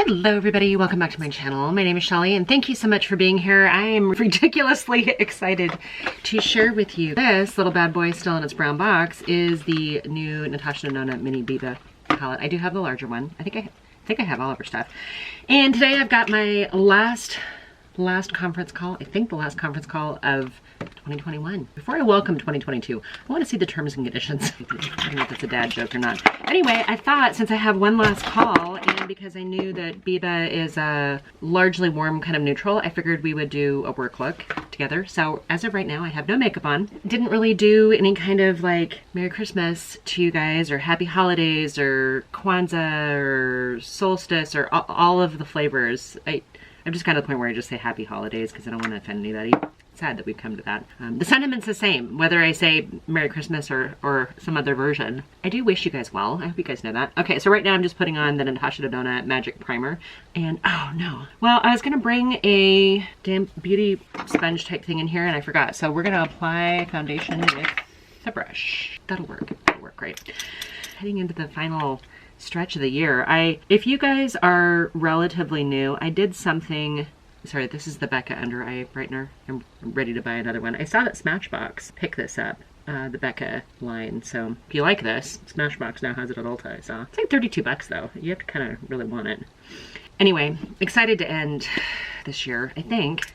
Hello everybody, welcome back to my channel. My name is Shelly and thank you so much for being here. I am ridiculously excited to share with you this little bad boy still in its brown box is the new Natasha Denona Mini Biba palette. I do have the larger one. I think I have all of her stuff. And today I've got my last conference call. I think the last conference call of 2021. Before I welcome 2022, I want to see the terms and conditions. I don't know if that's a dad joke or not. Anyway, I thought since I have one last call and because I knew that Biba is a largely warm kind of neutral, I figured we would do a work look together. So as of right now, I have no makeup on. Didn't really do any kind of like Merry Christmas to you guys or Happy Holidays or Kwanzaa or Solstice or all of the flavors. I'm just got to the point where I just say Happy Holidays because I don't want to offend anybody. Sad that we've come to that. The sentiment's the same, whether I say Merry Christmas or some other version. I do wish you guys well. I hope you guys know that. Okay, so right now I'm just putting on the Natasha Denona Magic Primer. And, oh no. Well, I was going to bring a damn beauty sponge type thing in here and I forgot. So we're going to apply foundation with the brush. That'll work. That'll work great. Heading into the final stretch of the year. If you guys are relatively new, I did something. Sorry, this is the Becca Under Eye Brightener. I'm ready to buy another one. I saw that Smashbox pick this up, the Becca line. So if you like this, Smashbox now has it at Ulta, I saw. It's like 32 bucks though. You have to kind of really want it. Anyway, excited to end this year, I think.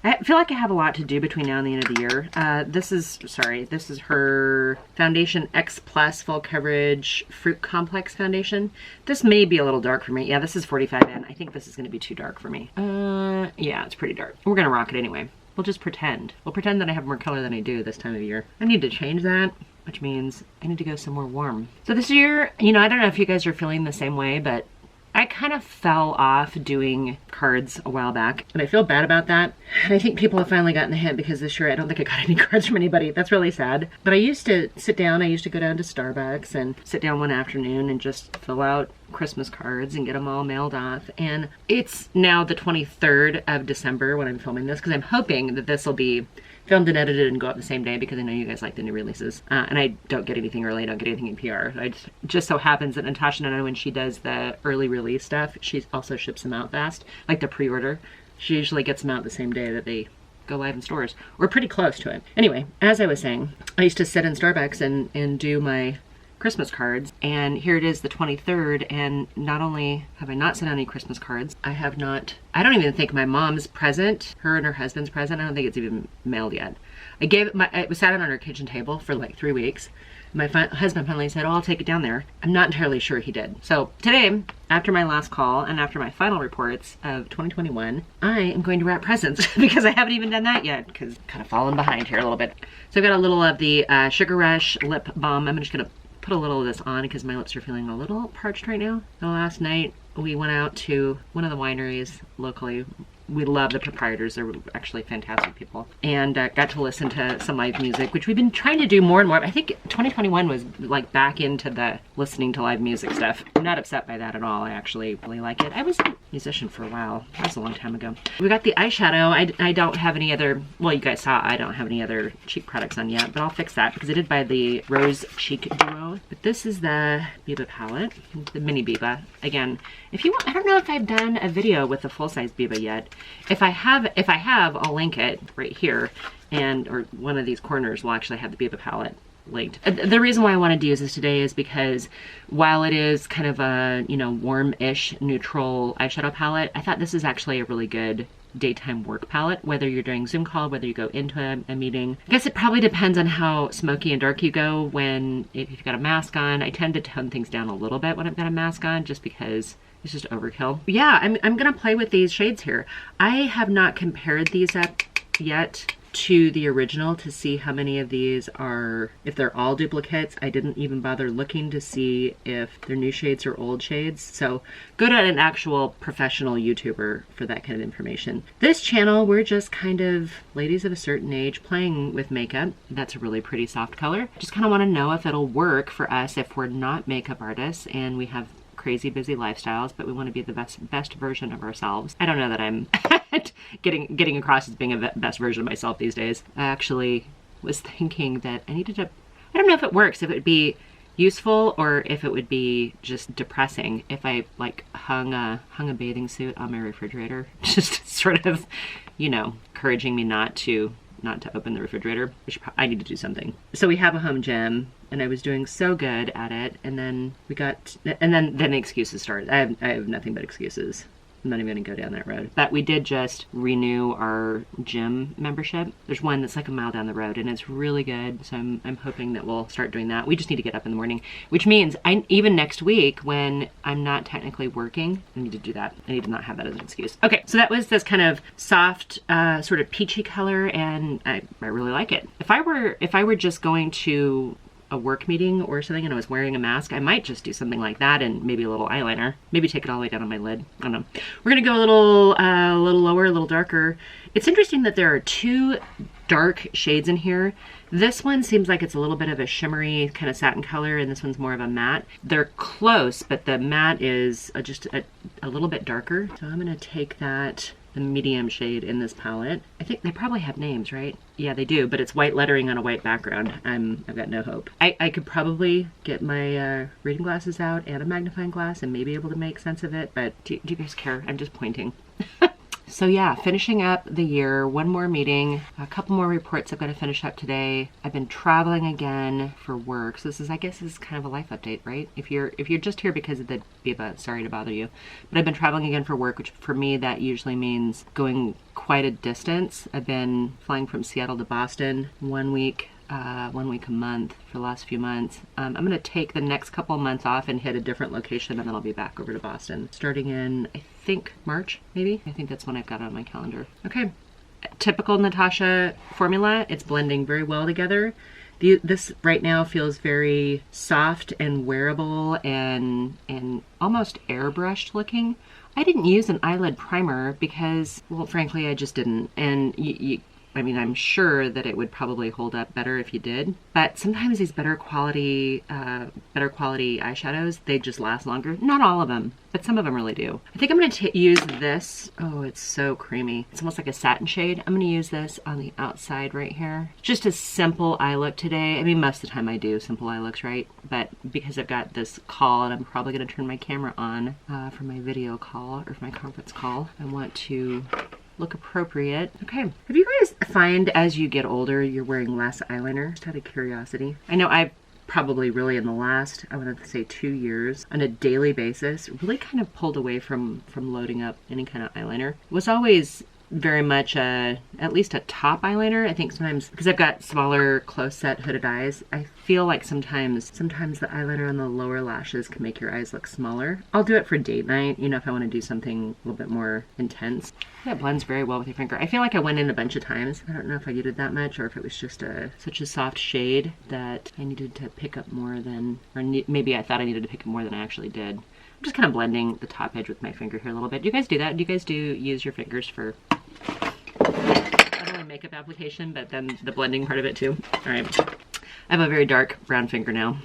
I feel like I have a lot to do between now and the end of the year. This is her Foundation X Plus Full Coverage Fruit Complex Foundation. This may be a little dark for me. Yeah, this is 45N. I think this is going to be too dark for me. Yeah, it's pretty dark. We're going to rock it anyway. We'll just pretend. We'll pretend that I have more color than I do this time of year. I need to change that, which means I need to go somewhere warm. So this year, you know, I don't know if you guys are feeling the same way, but I kind of fell off doing cards a while back, and I feel bad about that. And I think people have finally gotten the hint because this year I don't think I got any cards from anybody. That's really sad. But I used to sit down, I used to go down to Starbucks and sit down one afternoon and just fill out Christmas cards and get them all mailed off. And it's now the 23rd of December when I'm filming this because I'm hoping that this will be filmed and edited and go up the same day because I know you guys like the new releases. And I don't get anything early, I don't get anything in PR. I just so happens that Natasha Denona, when she does the early release stuff, she also ships them out fast, like the pre-order. She usually gets them out the same day that they go live in stores, or pretty close to it. Anyway, as I was saying, I used to sit in Starbucks and do my Christmas cards, and here it is the 23rd, and not only have I not sent any Christmas cards, I don't even think my mom's present, her and her husband's present, I don't think it's even mailed yet. It was sat on her kitchen table for like 3 weeks. My husband finally said, oh, I'll take it down there. I'm not entirely sure he did. So today, after my last call and after my final reports of 2021, I am going to wrap presents because I haven't even done that yet because I'm kind of falling behind here a little bit. So I've got a little of the Sugar Rush lip balm. I'm just gonna put a little of this on because my lips are feeling a little parched right now. So last night we went out to one of the wineries locally. We love the proprietors, they're actually fantastic people. And got to listen to some live music, which we've been trying to do more and more. I think 2021 was like back into the listening to live music stuff. I'm not upset by that at all, I actually really like it. I was a musician for a while, that was a long time ago. We got the eyeshadow. I don't have any other, well you guys saw I don't have any other cheek products on yet, but I'll fix that because I did buy the Rose Cheek Duo. But this is the Biba palette, the Mini Biba. Again, if you want, I don't know if I've done a video with the full-size Biba yet. If I have, I'll link it right here, or one of these corners will actually have the Biba palette linked. The reason why I wanted to use this today is because while it is kind of a, you know, warm-ish neutral eyeshadow palette, I thought this is actually a really good daytime work palette, whether you're doing Zoom call, whether you go into a meeting. I guess it probably depends on how smoky and dark you go if you've got a mask on. I tend to tone things down a little bit when I've got a mask on just because it's just overkill. Yeah, I'm gonna play with these shades here. I have not compared these up yet to the original to see how many of these are, if they're all duplicates. I didn't even bother looking to see if they're new shades or old shades. So go to an actual professional YouTuber for that kind of information. This channel, we're just kind of ladies of a certain age playing with makeup. That's a really pretty soft color. Just kind of want to know if it'll work for us if we're not makeup artists and we have crazy busy lifestyles, but we want to be the best version of ourselves. I don't know that I'm getting across as being a best version of myself these days. I actually was thinking that I don't know if it works, if it would be useful or if it would be just depressing if I like hung a bathing suit on my refrigerator, just sort of, you know, encouraging me not to open the refrigerator. I need to do something. So we have a home gym and I was doing so good at it, and then then the excuses started. I have nothing but excuses. I'm not even gonna go down that road. But we did just renew our gym membership. There's one that's like a mile down the road and it's really good. So I'm hoping that we'll start doing that. We just need to get up in the morning, which means even next week when I'm not technically working, I need to do that. I need to not have that as an excuse. Okay, so that was this kind of soft, sort of peachy color, and I really like it. If I were just going to a work meeting or something and I was wearing a mask, I might just do something like that and maybe a little eyeliner. Maybe take it all the way down on my lid. I don't know. We're gonna go a little lower, a little darker. It's interesting that there are two dark shades in here. This one seems like it's a little bit of a shimmery kind of satin color, and this one's more of a matte. They're close, but the matte is just a little bit darker. So I'm gonna take that, the medium shade in this palette. I think they probably have names, right? Yeah, they do, but it's white lettering on a white background. I've got no hope. I could probably get my reading glasses out and a magnifying glass and maybe able to make sense of it, but do you guys care? I'm just pointing. So yeah, finishing up the year, one more meeting, a couple more reports I've got to finish up today. I've been traveling again for work. So I guess this is kind of a life update, right? If you're just here because of the Biba, sorry to bother you. But I've been traveling again for work, which for me, that usually means going quite a distance. I've been flying from Seattle to Boston 1 week a month for the last few months. I'm gonna take the next couple of months off and hit a different location, and then I'll be back over to Boston starting in, I think, March, maybe. I think that's when I've got on my calendar. Okay, typical Natasha formula. It's blending very well together. This right now feels very soft and wearable and almost airbrushed looking. I didn't use an eyelid primer because, well, frankly, I just didn't. And I mean, I'm sure that it would probably hold up better if you did, but sometimes these better quality eyeshadows, they just last longer. Not all of them, but some of them really do. I think I'm going to use this. Oh, it's so creamy. It's almost like a satin shade. I'm going to use this on the outside right here. Just a simple eye look today. I mean, most of the time I do simple eye looks, right? But because I've got this call and I'm probably going to turn my camera on for my video call or for my conference call, I want to look appropriate. Okay, have you guys find as you get older you're wearing less eyeliner? Just out of curiosity. I know I've probably really in the last, I want to say 2 years, on a daily basis, really kind of pulled away from loading up any kind of eyeliner. It was always very much at least a top eyeliner. I think sometimes, because I've got smaller close set hooded eyes, I feel like sometimes the eyeliner on the lower lashes can make your eyes look smaller. I'll do it for date night, you know, if I want to do something a little bit more intense. That blends very well with your finger. I feel like I went in a bunch of times. I don't know if I needed that much or if it was just such a soft shade that I needed to pick up more than, or maybe I thought I needed to pick up more than I actually did. I'm just kind of blending the top edge with my finger here a little bit. Do you guys do that? Do you guys use your fingers for not only makeup application, but then the blending part of it too? All right. I have a very dark brown finger now,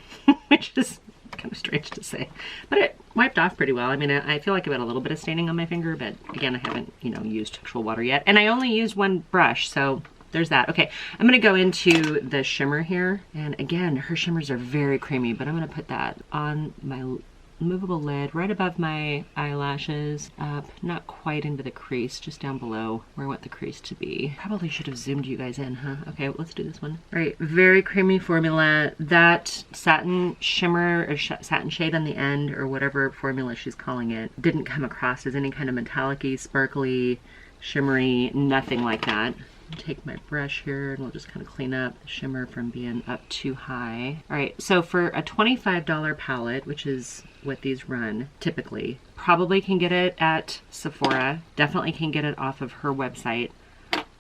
which is kind of strange to say, but it wiped off pretty well. I mean, I feel like I've got a little bit of staining on my finger, but again, I haven't, you know, used actual water yet. And I only used one brush, so there's that. Okay, I'm gonna go into the shimmer here. And again, her shimmers are very creamy, but I'm gonna put that on my movable lid right above my eyelashes, up, not quite into the crease, just down below where I want the crease to be. Probably should have zoomed you guys in, huh? Okay, let's do this one. All right, very creamy formula. That satin shimmer or satin shade on the end, or whatever formula she's calling it, didn't come across as any kind of metallic-y, sparkly, shimmery, nothing like that. Take my brush here and we'll just kind of clean up the shimmer from being up too high. All right, so for a $25 palette, which is what these run typically, probably can get it at Sephora, definitely can get it off of her website.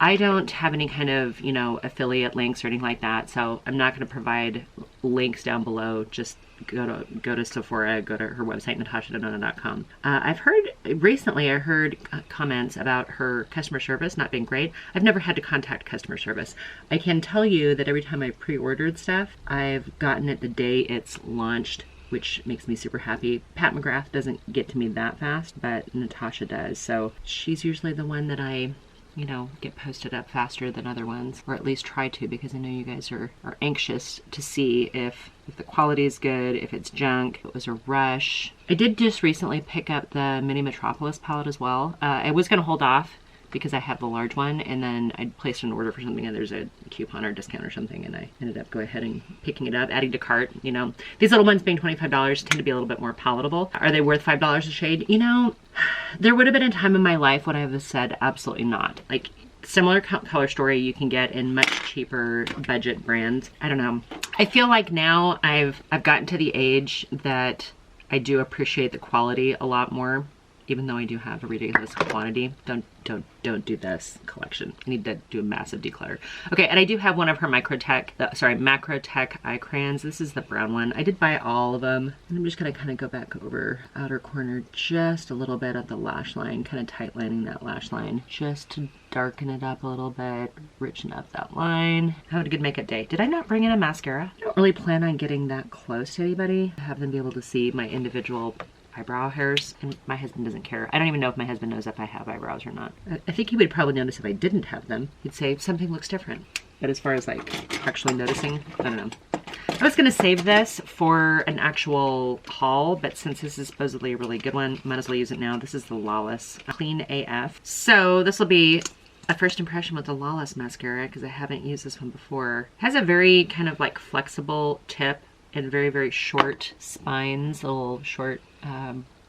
I don't have any kind of, you know, affiliate links or anything like that, so I'm not going to provide links down below. Just go to Sephora, go to her website, natashadonona.com. I've heard recently, I heard comments about her customer service not being great. I've never had to contact customer service. I can tell you that every time I pre-ordered stuff, I've gotten it the day it's launched, which makes me super happy. Pat McGrath doesn't get to me that fast, but Natasha does. So she's usually the one that I you know, get posted up faster than other ones, or at least try to, because I know you guys are anxious to see if the quality is good, if it's junk, if it was a rush. I did just recently pick up the Mini Metropolis palette as well. I was gonna hold off because I have the large one, and then I placed an order for something and there's a coupon or discount or something, and I ended up going ahead and picking it up, adding to cart. You know, these little ones being $25 tend to be a little bit more palatable. Are they worth $5 a shade? You know, there would have been a time in my life when I would have said absolutely not. Like, similar color story you can get in much cheaper budget brands. I don't know. I feel like now I've gotten to the age that I do appreciate the quality a lot more, even though I do have a ridiculous quantity. Don't do this collection. I need to do a massive declutter. Okay, and I do have one of her Macrotech eye crayons. This is the brown one. I did buy all of them, and I'm just gonna kind of go back over outer corner just a little bit of the lash line, kind of tight lining that lash line, just to darken it up a little bit, richen up that line. Have a good makeup day. Did I not bring in a mascara? I don't really plan on getting that close to anybody. Have them be able to see my individual eyebrow hairs, and my husband doesn't care. I don't even know if my husband knows if I have eyebrows or not. I think he would probably notice if I didn't have them. He'd say something looks different. But as far as like actually noticing, I don't know. I was gonna save this for an actual haul, but since this is supposedly a really good one, might as well use it now. This is the Lawless Clean AF. So this will be a first impression with the Lawless mascara, because I haven't used this one before. It has a very kind of like flexible tip and very, very short spines, little short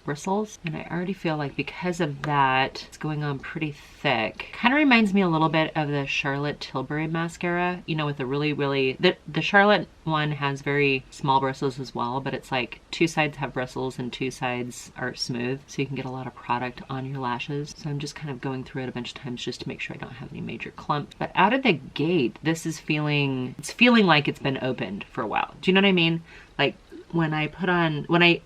bristles, and I already feel like because of that it's going on pretty thick. Kind of reminds me a little bit of the Charlotte Tilbury mascara, you know, with the really the Charlotte one has very small bristles as well, but it's like two sides have bristles and two sides are smooth, so you can get a lot of product on your lashes. So I'm just kind of going through it a bunch of times just to make sure I don't have any major clumps. But out of the gate, this is feeling like it's been opened for a while. Do you know what I mean? Like,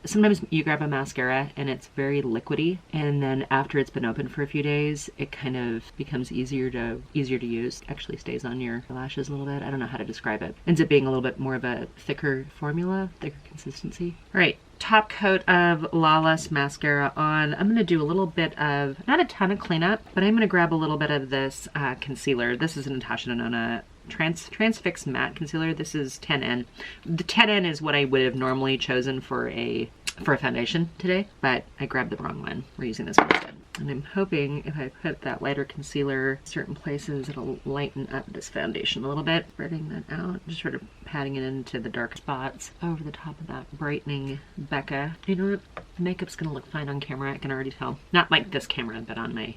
sometimes you grab a mascara and it's very liquidy, and then after it's been open for a few days, it kind of becomes easier to use. Actually stays on your lashes a little bit. I don't know how to describe it. Ends up being a little bit more of a thicker formula, thicker consistency. All right, top coat of Lawless mascara on. I'm gonna do a little bit of, not a ton of cleanup, but I'm gonna grab a little bit of this concealer. This is a Natasha Denona Transfix Matte Concealer. This is 10N. The 10N is what I would have normally chosen for a foundation today, but I grabbed the wrong one. We're using this one instead. And I'm hoping if I put that lighter concealer in certain places, it'll lighten up this foundation a little bit. Spreading that out, just sort of patting it into the dark spots over the top of that brightening Becca. You know what? The makeup's gonna look fine on camera, I can already tell. Not like this camera, but on my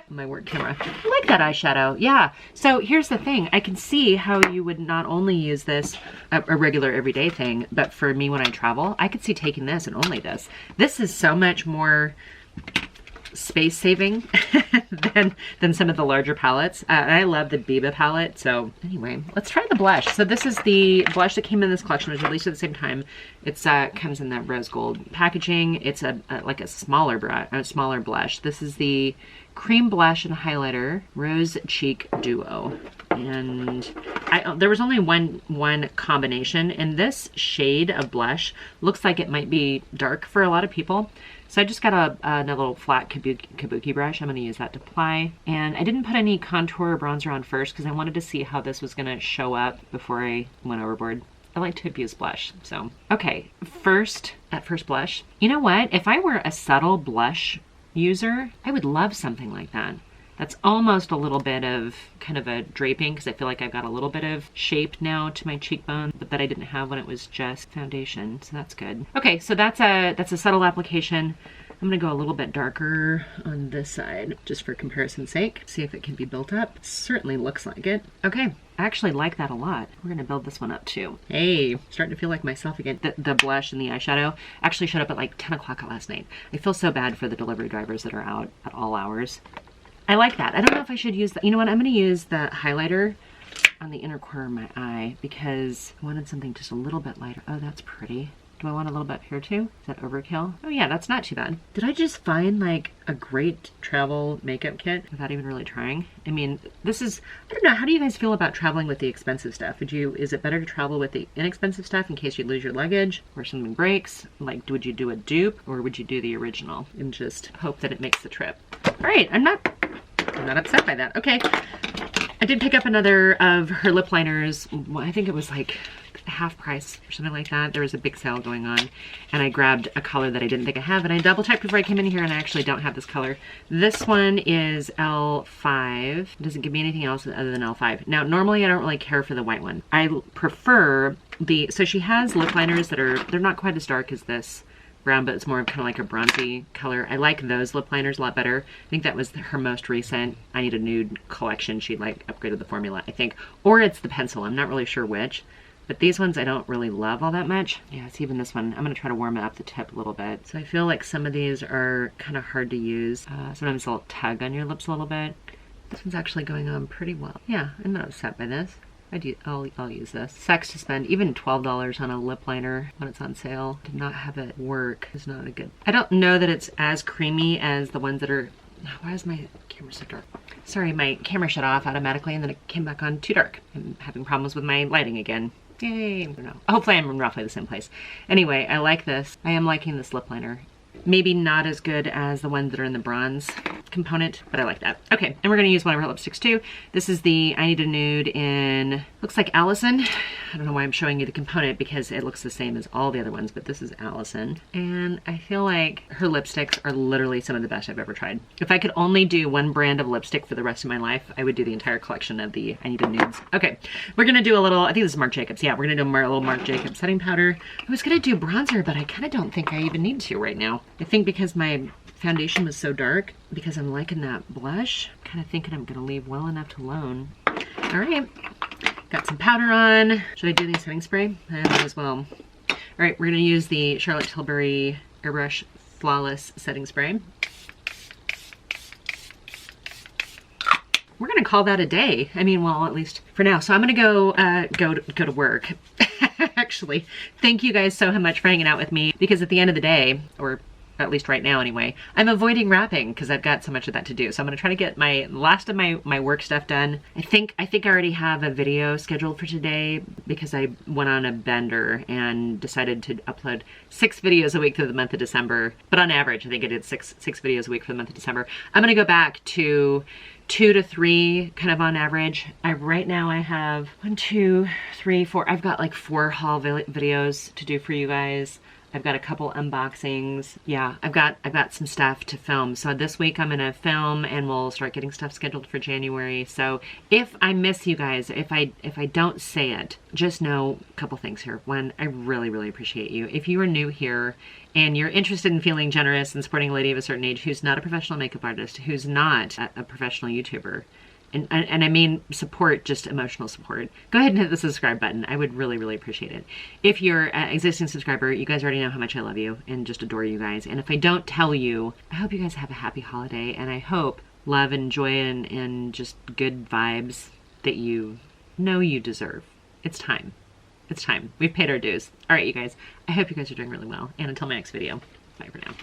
my work camera. I like that eyeshadow, yeah. So here's the thing, I can see how you would not only use this a regular everyday thing, but for me when I travel, I could see taking this and only this. This is so much more space saving than some of the larger palettes. And I love the Biba palette. So anyway, let's try the blush. So this is the blush that came in this collection, which was released at the same time. It's comes in that rose gold packaging. It's like a smaller blush. This is the Cream Blush and Highlighter Rose Cheek Duo. And there was only one combination, and this shade of blush looks like it might be dark for a lot of people. So I just got a little flat kabuki brush. I'm going to use that to apply. And I didn't put any contour or bronzer on first because I wanted to see how this was going to show up before I went overboard. I like to abuse blush. So, okay, first blush. You know what? If I were a subtle blush user, I would love something like that. That's almost a little bit of kind of a draping, because I feel like I've got a little bit of shape now to my cheekbone, but that I didn't have when it was just foundation, so that's good. Okay, so that's a subtle application. I'm gonna go a little bit darker on this side, just for comparison's sake. See if it can be built up. It certainly looks like it. Okay, I actually like that a lot. We're gonna build this one up too. Hey, starting to feel like myself again. The blush and the eyeshadow actually showed up at like 10 o'clock last night. I feel so bad for the delivery drivers that are out at all hours. I like that. I don't know if I should use that. You know what? I'm going to use the highlighter on the inner corner of my eye because I wanted something just a little bit lighter. Oh, that's pretty. Do I want a little bit here too? Is that overkill? Oh yeah, that's not too bad. Did I just find like a great travel makeup kit without even really trying? I mean, this is, I don't know, how do you guys feel about traveling with the expensive stuff? Is it better to travel with the inexpensive stuff in case you lose your luggage or something breaks? Like, would you do a dupe or would you do the original and just hope that it makes the trip? All right, I'm not I'm not upset by that. Okay. I did pick up another of her lip liners. I think it was like half price or something like that. There was a big sale going on and I grabbed a color that I didn't think I have, and I double checked before I came in here and I actually don't have this color. This one is L5. It doesn't give me anything else other than L5. Now normally I don't really care for the white one. I prefer the, so she has lip liners that are, they're not quite as dark as this brown, but it's more kind of like a bronzy color. I like those lip liners a lot better. I think that was her most recent I Need a Nude collection. She like upgraded the formula, I think. Or it's the pencil, I'm not really sure which. But these ones I don't really love all that much. Yeah, it's even this one. I'm gonna try to warm it up the tip a little bit. So I feel like some of these are kind of hard to use. Sometimes they'll tug on your lips a little bit. This one's actually going on pretty well. Yeah, I'm not upset by this. I'll use this. Sucks to spend even $12 on a lip liner when it's on sale. To not have it work is not a good. I don't know that it's as creamy as the ones that are. Why is my camera so dark? Sorry, my camera shut off automatically and then it came back on too dark. I'm having problems with my lighting again. Yay, I don't know. Hopefully I'm in roughly the same place. Anyway, I like this. I am liking this lip liner. Maybe not as good as the ones that are in the bronze component, but I like that. Okay, and we're gonna use one of her lipsticks too. This is the I Need a Nude in, looks like Allison. I don't know why I'm showing you the component because it looks the same as all the other ones, but this is Allison. And I feel like her lipsticks are literally some of the best I've ever tried. If I could only do one brand of lipstick for the rest of my life, I would do the entire collection of the I Need a Nudes. Okay, we're gonna do a little, I think this is Marc Jacobs. Yeah, we're gonna do a little Marc Jacobs setting powder. I was gonna do bronzer, but I kind of don't think I even need to right now. I think because my foundation was so dark, because I'm liking that blush, I'm kind of thinking I'm gonna leave well enough alone. All right, got some powder on. Should I do the setting spray? I might as well. All right, we're gonna use the Charlotte Tilbury Airbrush Flawless Setting Spray. We're gonna call that a day. I mean, well, at least for now. So I'm gonna go to work. Actually, thank you guys so much for hanging out with me, because at the end of the day, or at least right now anyway, I'm avoiding wrapping because I've got so much of that to do. So I'm gonna try to get my last of my work stuff done. I think I already have a video scheduled for today because I went on a bender and decided to upload 6 videos a week through the month of December. But on average, I think I did six videos a week for the month of December. I'm gonna go back to 2 to 3 kind of on average. Right now I have 1, 2, 3, 4. I've got like 4 haul videos to do for you guys. I've got a couple unboxings. Yeah, I've got some stuff to film. So this week I'm gonna film and we'll start getting stuff scheduled for January. So if I miss you guys, if I don't say it, just know a couple things here. One, I really, really appreciate you. If you are new here and you're interested in feeling generous and supporting a lady of a certain age who's not a professional makeup artist, who's not a professional YouTuber, and I mean support, just emotional support, go ahead and hit the subscribe button. I would really, really appreciate it. If you're an existing subscriber, you guys already know how much I love you and just adore you guys. And if I don't tell you, I hope you guys have a happy holiday, and I hope love and joy and just good vibes that you know you deserve. It's time. It's time. We've paid our dues. All right, you guys. I hope you guys are doing really well. And until my next video, bye for now.